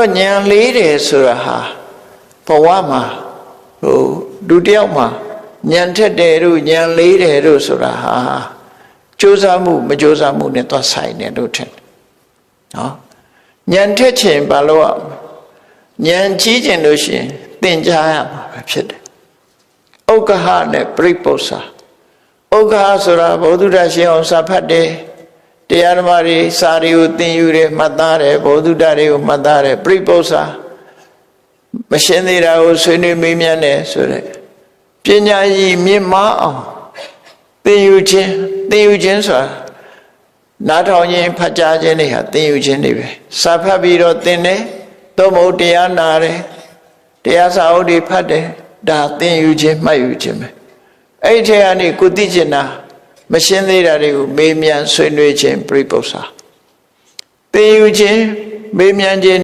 တော့ဉာဏ်လေးတယ်ဆိုတာဟာဘဝမှာလူတယောက်မှာဉာဏ်ထက်တယ်တို့ဉာဏ်လေးတယ်တို့ဆိုတာဟာကြိုးစားမှုမကြိုးစားမှုနဲ့သွားဆိုင်တယ်လို့ထင်တယ်နော်ဉာဏ်ထက်ခြင်းဘာလို့ဉာဏ်ကြီးခြင်းလို့ရှိရင်သင်ကြားရမှာပဲဖြစ်တယ်ဥက္ကဟနဲ့ပရိပု္ပ္ပာဥက္ကဟဆိုတာဘုဒ္ဓရရှင်အောင်စာဖတ်တယ်တရားဓမ္မတွေစာတွေကိုသင်ယူတယ်မှတ်သားတယ်ဘုဒ္ဓတွေကိုမှတ်သားတယ်ပရိပု္ပ္ပာမရှင်းသေးတာကိုဆွေးနွေးမေးမြန်းတယ်ဆိုတဲ့ပညာရည်မြင့်မားအောင်သင်ယူခြင်းဆိုတာနားထောင်ခြင်းဖတ်ကြားခြင်းတွေဟာသင်ယူခြင်းတွေပဲစာဖတ်ပြီးတော့သင်တယ်သို့မဟုတ်တရားနာတယ်တရားစာအုပ်တွေဖတ်တယ်ဒါသင်ယူခြင်းမှတ်ယူခြင်းပဲအဲ့ဒီထဲကနေကိုသိကျင်တာမရှင်းသေးတာတွေကိုမေးမြန်းဆွေးနွေးခြင်းပရိပု္ပ္ပာသင်ယူခြင်းမေးမြန်းခြင်း